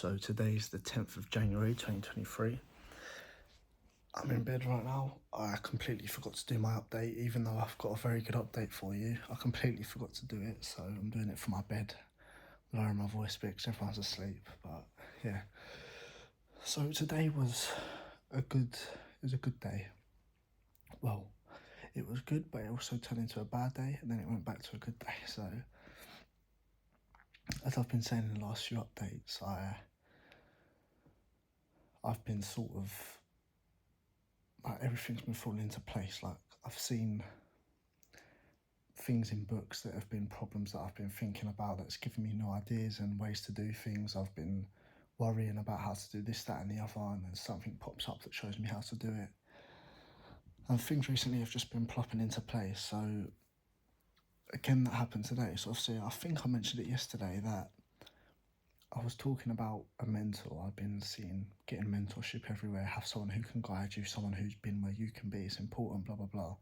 So today's the 10th of January 2023. I'm in bed right now. I completely forgot to do my update, even though I've got a very good update for you. I completely forgot to do it, so I'm doing it from my bed, lowering my voice a bit because everyone's asleep. But yeah. So today was a good day. Well, it was good, but it also turned into a bad day, and then it went back to a good day. So as I've been saying in the last few updates, I've been sort of like everything's been falling into place. Like I've seen things in books that have been problems that I've been thinking about that's given me new ideas and ways to do things. I've been worrying about how to do this, that and the other, and then something pops up that shows me how to do it. And things recently have just been plopping into place. So again, that happened today. So obviously I think I mentioned it yesterday that I was talking about a mentor. I've been getting mentorship everywhere, have someone who can guide you, someone who's been where you can be, it's important, blah, blah, blah.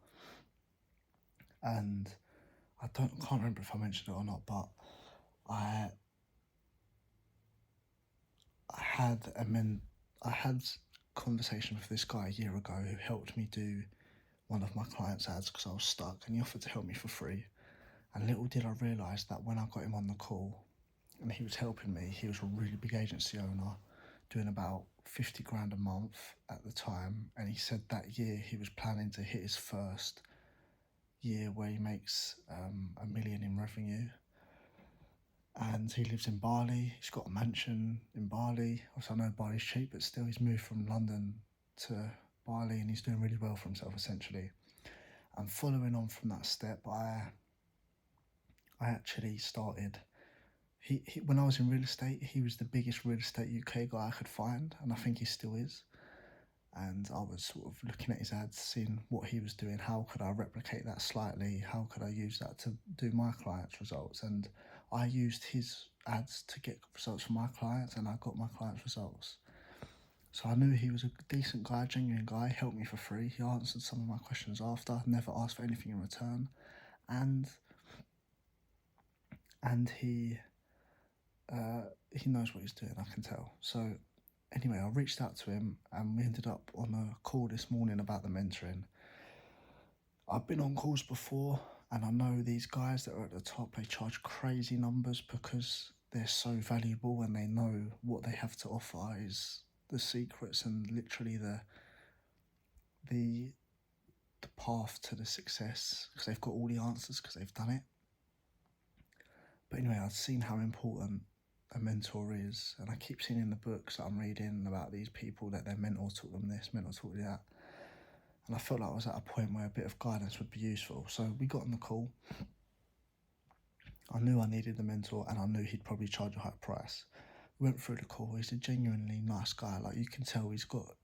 And I can't remember if I mentioned it or not, but I had conversation with this guy a year ago who helped me do one of my clients' ads because I was stuck, and he offered to help me for free. And little did I realise that when I got him on the call and he was helping me, he was a really big agency owner doing about 50 grand a month at the time, and he said that year he was planning to hit his first year where he makes $1 million in revenue. And he lives in Bali. He's got a mansion in Bali. Also, I know Bali's cheap, but still he's moved from London to Bali and he's doing really well for himself essentially. And following on from that step, I actually started, he when I was in real estate, he was the biggest real estate UK guy I could find, and I think he still is. And I was sort of looking at his ads, seeing what he was doing, how could I replicate that slightly, how could I use that to do my clients' results. And I used his ads to get results for my clients, and I got my clients' results. So I knew he was a decent guy, genuine guy, helped me for free. He answered some of my questions after, never asked for anything in return. And he knows what he's doing, I can tell. So anyway, I reached out to him and we ended up on a call this morning about the mentoring. I've been on calls before and I know these guys that are at the top, they charge crazy numbers because they're so valuable and they know what they have to offer is the secrets and literally the path to the success, because they've got all the answers because they've done it. But anyway, I've seen how important a mentor is, and I keep seeing in the books that I'm reading about these people that their mentor taught them this, mentor taught them that, and I felt like I was at a point where a bit of guidance would be useful. So we got on the call. I knew I needed the mentor and I knew he'd probably charge a high price. We went through the call. He's a genuinely nice guy. Like you can tell he's got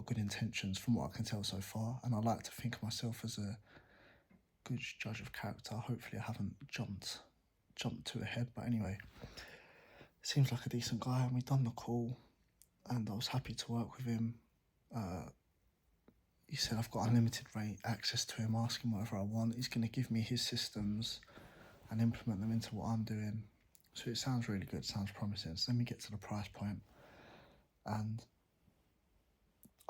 good intentions from what I can tell so far, and I like to think of myself as a good judge of character. Hopefully I haven't jumped too ahead, but anyway, seems like a decent guy, and we done the call and I was happy to work with him. He said I've got unlimited rate access to him, ask him whatever I want. He's going to give me his systems and implement them into what I'm doing. So it sounds really good, sounds promising. So then we get to the price point, and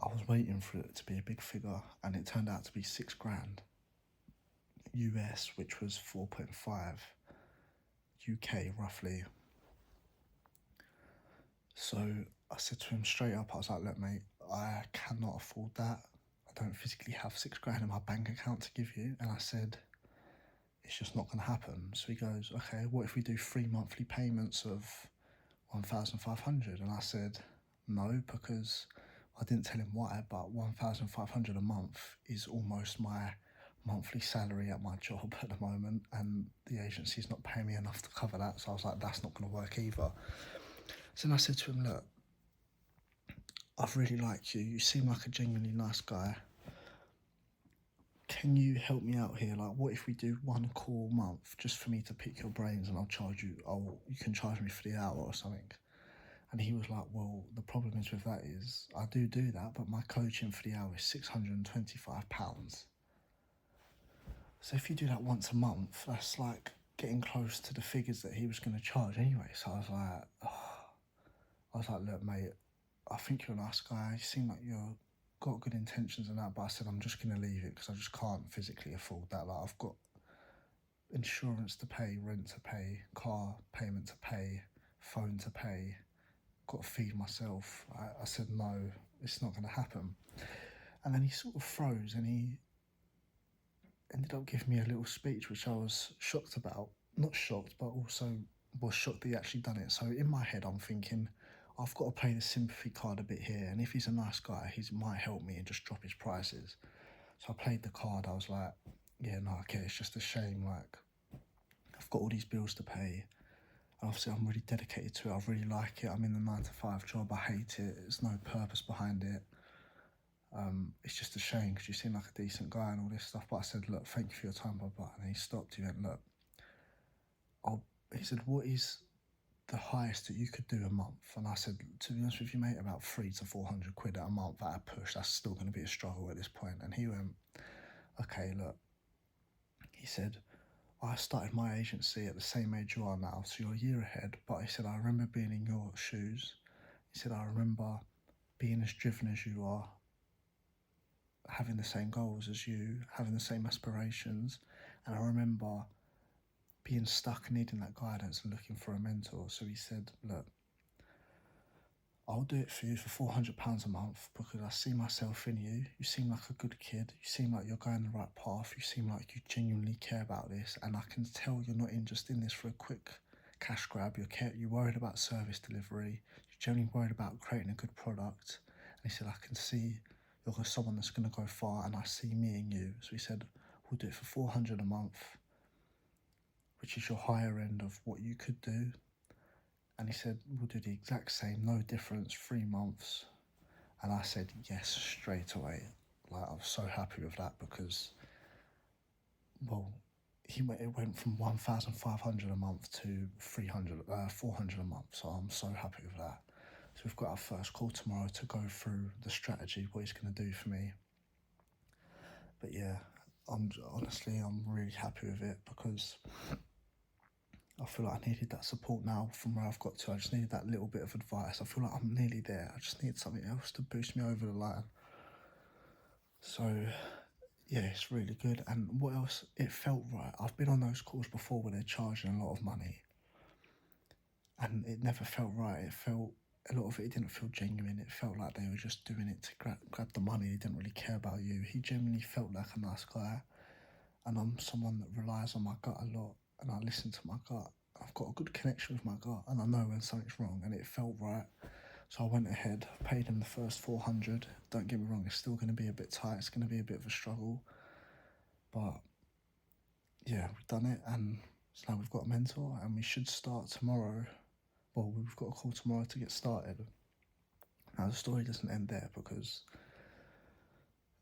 I was waiting for it to be a big figure, and it turned out to be $6 grand US, which was 4.5 UK roughly. So I said to him straight up, I was like, look mate, I cannot afford that. I don't physically have $6 grand in my bank account to give you. And I said, it's just not going to happen. So he goes, okay, what if we do 3 monthly payments of 1,500? And I said, no, because I didn't tell him why, but 1,500 a month is almost my monthly salary at my job at the moment, and the agency's not paying me enough to cover that. So I was like, that's not going to work either. So then I said to him, look, I really like you. You seem like a genuinely nice guy. Can you help me out here? Like, what if we do 1 call a month just for me to pick your brains, and you can charge me for the hour or something? And he was like, well, the problem is with that is I do that, but my coaching for the hour is £625. So if you do that once a month, that's like getting close to the figures that he was going to charge anyway. So I was like, oh. I was like, look, mate, I think you're a nice guy. You seem like you've got good intentions and that, but I said, I'm just going to leave it because I just can't physically afford that. Like, I've got insurance to pay, rent to pay, car payment to pay, phone to pay, got to feed myself. I said, no, it's not going to happen. And then he sort of froze and he ended up giving me a little speech, which I was shocked about. Not shocked, but also was shocked that he actually done it. So in my head, I'm thinking, I've got to play the sympathy card a bit here. And if he's a nice guy, he might help me and just drop his prices. So I played the card. I was like, yeah, no, okay, it's just a shame. Like, I've got all these bills to pay. And obviously, I'm really dedicated to it. I really like it. I'm in the 9-to-5 job. I hate it. There's no purpose behind it. It's just a shame because you seem like a decent guy and all this stuff. But I said, look, thank you for your time, blah, blah. And he stopped. He went, look, he said, what is the highest that you could do a month? And I said, to be honest with you, mate, about 300 to 400 quid a month at a push. That's still going to be a struggle at this point. And he went, okay, look. He said, I started my agency at the same age you are now, so you're a year ahead. But he said, I remember being in your shoes. He said, I remember being as driven as you are, having the same goals as you, having the same aspirations. And I remember being stuck and needing that guidance and looking for a mentor. So he said, look, I'll do it for you for £400 a month because I see myself in you. You seem like a good kid. You seem like you're going the right path. You seem like you genuinely care about this. And I can tell you're not just in this for a quick cash grab. You're worried about service delivery. You're generally worried about creating a good product. And he said, I can see you're someone that's going to go far and I see me in you. So he said, we'll do it for £400 a month, which is your higher end of what you could do. And he said, we'll do the exact same, no difference, 3 months. And I said, yes, straight away. Like, I was so happy with that because, well, it went from 1,500 a month to 400 a month. So I'm so happy with that. So we've got our first call tomorrow to go through the strategy, what he's going to do for me. But yeah, I'm really happy with it because I feel like I needed that support now from where I've got to. I just needed that little bit of advice. I feel like I'm nearly there. I just need something else to boost me over the line. So, yeah, it's really good. And what else? It felt right. I've been on those calls before where they're charging a lot of money. And it never felt right. A lot of it didn't feel genuine. It felt like they were just doing it to grab the money. They didn't really care about you. He genuinely felt like a nice guy. And I'm someone that relies on my gut a lot. And I listen to my gut. I've got a good connection with my gut and I know when something's wrong and it felt right. So I went ahead, paid him the first 400. Don't get me wrong, it's still going to be a bit tight. It's going to be a bit of a struggle. But yeah, we've done it and so now we've got a mentor and we should start tomorrow. Well, we've got a call tomorrow to get started. Now the story doesn't end there because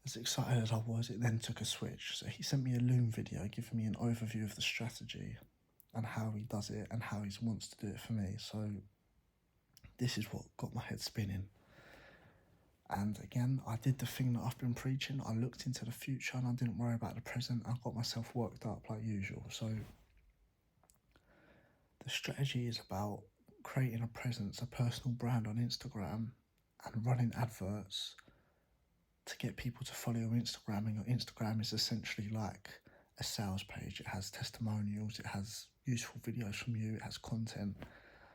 as excited as I was, it then took a switch. So he sent me a Loom video giving me an overview of the strategy and how he does it and how he wants to do it for me. So this is what got my head spinning. And again, I did the thing that I've been preaching. I looked into the future and I didn't worry about the present. I got myself worked up like usual. So the strategy is about creating a presence, a personal brand on Instagram and running adverts to get people to follow your Instagram. And your Instagram is essentially like a sales page. It has testimonials, it has useful videos from you, it has content.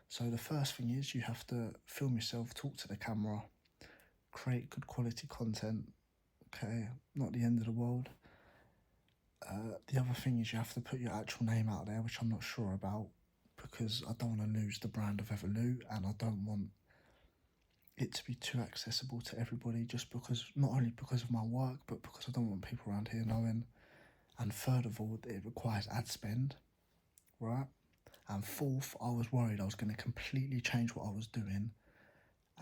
So the first thing is you have to film yourself, talk to the camera, create good quality content. Okay, not the end of the world. The other thing is you have to put your actual name out there, which I'm not sure about because I don't want to lose the brand of Evolut and I don't want it to be too accessible to everybody just because, not only because of my work, but because I don't want people around here knowing. And third of all, it requires ad spend, right? And fourth, I was worried I was going to completely change what I was doing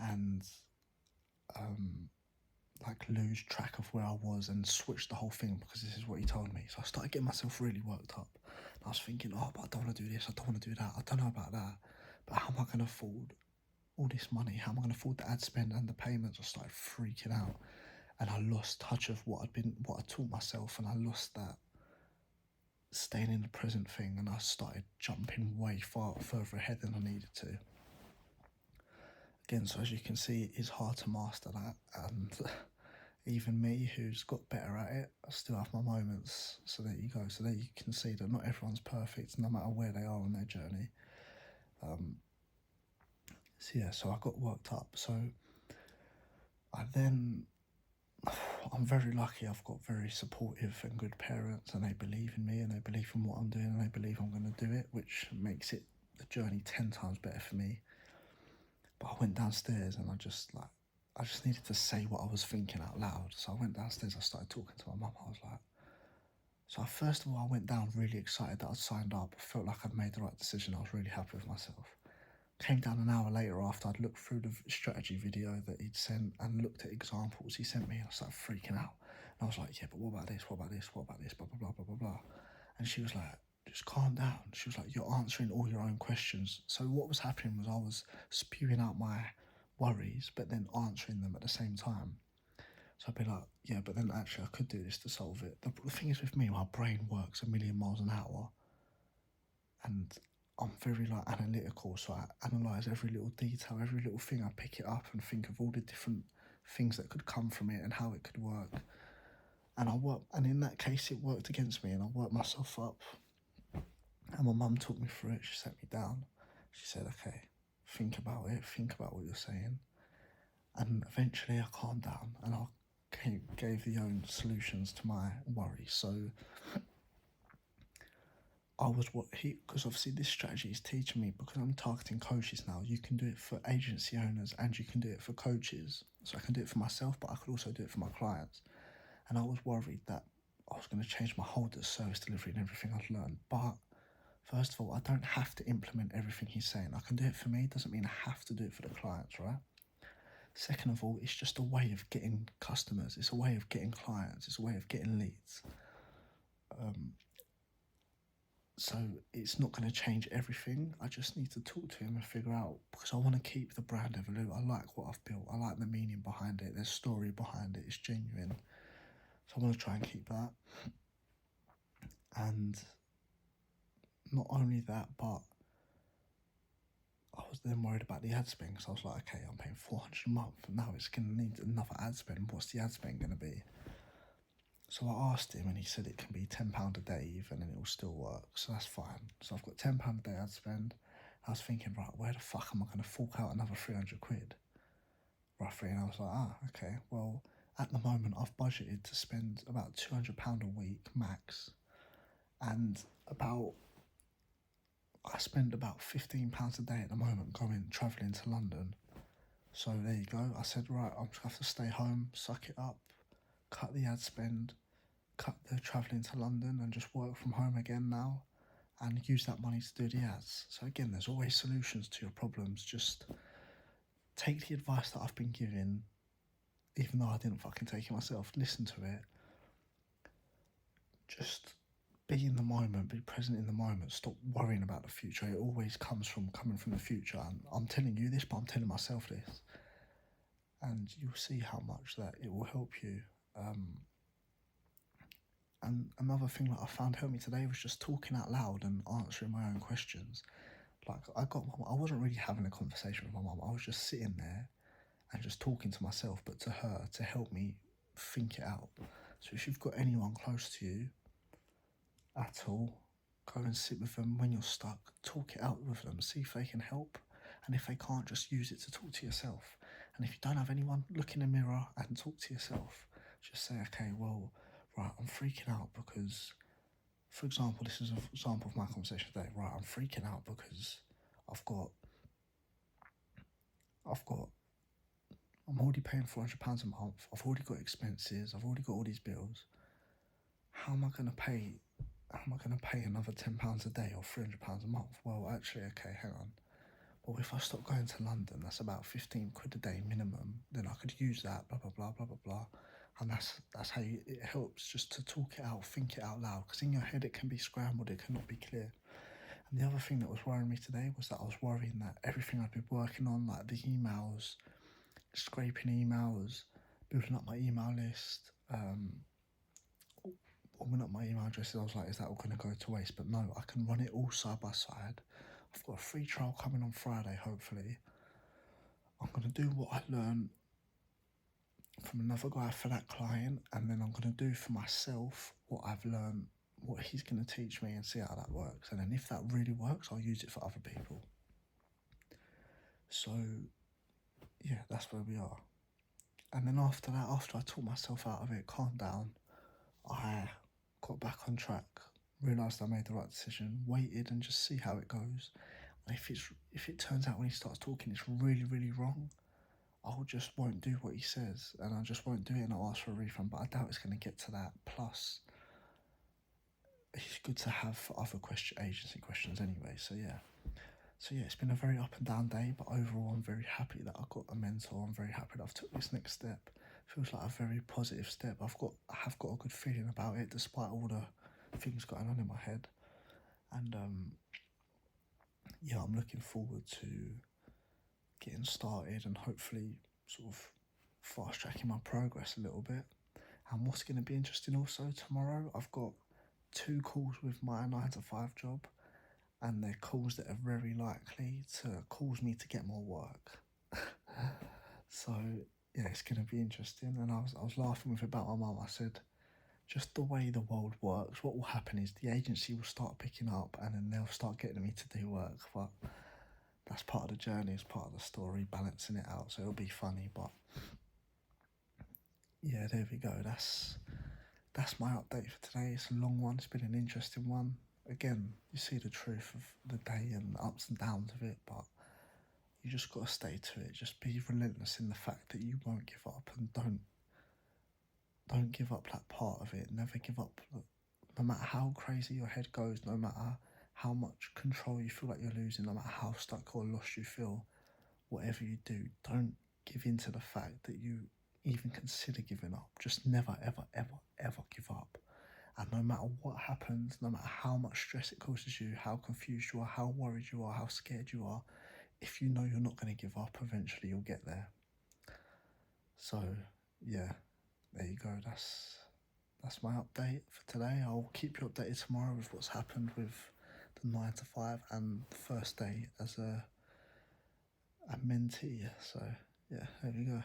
and lose track of where I was and switch the whole thing because this is what he told me. So I started getting myself really worked up. And I was thinking, oh, but I don't want to do this, I don't want to do that, I don't know about that. But how am I going to afford all this money? How am I going to afford the ad spend and the payments? I started freaking out. And I lost touch of what I taught myself, and I lost that staying in the present thing, and I started jumping way further ahead than I needed to. again, so as you can see, it is hard to master that, and even me, who's got better at it, I still have my moments. So there you go. So there you can see that not everyone's perfect, no matter where they are on their journey. So yeah, so I got worked up. So I then, I'm very lucky. I've got very supportive and good parents, and they believe in me, and they believe in what I'm doing, and they believe I'm going to do it, which makes it the journey 10 times better for me. But I went downstairs and I just needed to say what I was thinking out loud. So I went downstairs, I started talking to my mum. I was like, so first of all, I went down really excited that I'd signed up. I felt like I'd made the right decision. I was really happy with myself. Came down an hour later after I'd looked through the strategy video that he'd sent and looked at examples he sent me. I started freaking out. And I was like, yeah, but what about this? What about this? What about this? Blah, blah, blah, blah, blah, blah. And she was like, just calm down. She was like, you're answering all your own questions. So what was happening was I was spewing out my worries, but then answering them at the same time. So I'd be like, yeah, but then actually I could do this to solve it. The thing is with me, my brain works a million miles an hour, and I'm very analytical, so I analyse every little detail, every little thing. I pick it up and think of all the different things that could come from it and how it could work. And in that case it worked against me, and I worked myself up. And my mum took me through it. She sat me down. She said, okay, think about it, think about what you're saying. And eventually I calmed down and I gave the own solutions to my worries. So because obviously this strategy is teaching me, because I'm targeting coaches now, you can do it for agency owners and you can do it for coaches. So I can do it for myself, but I could also do it for my clients. And I was worried that I was going to change my whole service delivery and everything I'd learned. But first of all, I don't have to implement everything he's saying. I can do it for me, doesn't mean I have to do it for the clients, right? Second of all, it's just a way of getting customers. It's a way of getting clients. It's a way of getting leads. So it's not going to change everything. I just need to talk to him and figure out, because I want to keep the brand Evolute. I like what I've built. I like the meaning behind it. There's story behind it. It's genuine. So I want to try and keep that. And not only that, but I was then worried about the ad spend, because I was like, okay, I'm paying $400 a month. Now it's going to need another ad spend. What's the ad spend going to be? So I asked him and he said it can be £10 a day even and it will still work. So that's fine. So I've got £10 a day ad spend. I was thinking, right, where the fuck am I going to fork out another 300 quid? Roughly. And I was like, okay, well, at the moment I've budgeted to spend about £200 a week max. And I spend about £15 a day at the moment travelling to London. So there you go. I said, right, I'm just going to have to stay home, suck it up, cut the ad spend, cut the travelling to London and just work from home again now and use that money to do the ads. So again, there's always solutions to your problems. Just take the advice that I've been given, even though I didn't fucking take it myself. Listen to it. Just be in the moment, be present in the moment. Stop worrying about the future. It always coming from the future. And I'm telling you this, but I'm telling myself this. And you'll see how much that it will help you. And another thing that I found helped me today was just talking out loud and answering my own questions. Like I wasn't really having a conversation with my mum. I was just sitting there and just talking to myself, but to her to help me think it out. So if you've got anyone close to you at all, go and sit with them when you're stuck. Talk it out with them. See if they can help. And if they can't, just use it to talk to yourself. And if you don't have anyone, look in the mirror and talk to yourself. Just say, okay, well, right, I'm freaking out because, for example, this is an example of my conversation today. Right, I'm freaking out because I'm already paying £400 a month. I've already got expenses. I've already got all these bills. How am I going to pay another £10 a day or £300 a month? Well, actually, okay, hang on. Well, if I stop going to London, that's about 15 quid a day minimum. Then I could use that, blah, blah, blah, blah, blah, blah. And that's how it helps, just to talk it out, think it out loud. Because in your head, it can be scrambled, it cannot be clear. And the other thing that was worrying me today was that I was worrying that everything I'd been working on, like the emails, scraping emails, building up my email list, warming up my email addresses, I was like, is that all going to go to waste? But no, I can run it all side by side. I've got a free trial coming on Friday, hopefully. I'm going to do what I learned from another guy for that client, and then I'm going to do for myself what I've learned, what he's going to teach me, and see how that works. And then if that really works, I'll use it for other people. So yeah, that's where we are. And then after that, after I taught myself out of it, calmed down, I got back on track, realised I made the right decision, waited and just see how it goes. And if it turns out when he starts talking it's really, really wrong, I'll just won't do what he says, and I just won't do it, and I'll ask for a refund. But I doubt it's going to get to that. Plus, it's good to have for other agency questions anyway. So yeah, it's been a very up and down day, but overall I'm very happy that I got a mentor. I'm very happy that I've took this next step. Feels like a very positive step. I have got a good feeling about it, despite all the things going on in my head. And yeah, I'm looking forward to getting started and hopefully sort of fast tracking my progress a little bit. And what's going to be interesting also, tomorrow I've got 2 calls with my 9 to 5 job, and they're calls that are very likely to cause me to get more work. So yeah, it's going to be interesting. And I was laughing with about my mum. I said, just the way the world works, what will happen is the agency will start picking up, and then they'll start getting me to do work. But that's part of the journey, it's part of the story, balancing it out. So it'll be funny, but yeah, there we go. That's my update for today. It's a long one. It's been an interesting one. Again, you see the truth of the day and the ups and downs of it, but you just got to stay to it. Just be relentless in the fact that you won't give up, and don't give up that part of it. Never give up. No matter how crazy your head goes, no matter how much control you feel like you're losing, no matter how stuck or lost you feel, whatever you do, don't give in to the fact that you even consider giving up. Just never, ever, ever, ever give up. And no matter what happens, no matter how much stress it causes you, how confused you are, how worried you are, how scared you are, if you know you're not going to give up, eventually you'll get there. So yeah, there you go. That's my update for today. I'll keep you updated tomorrow with what's happened with the 9 to 5 and the first day as a mentee. So yeah, there we go.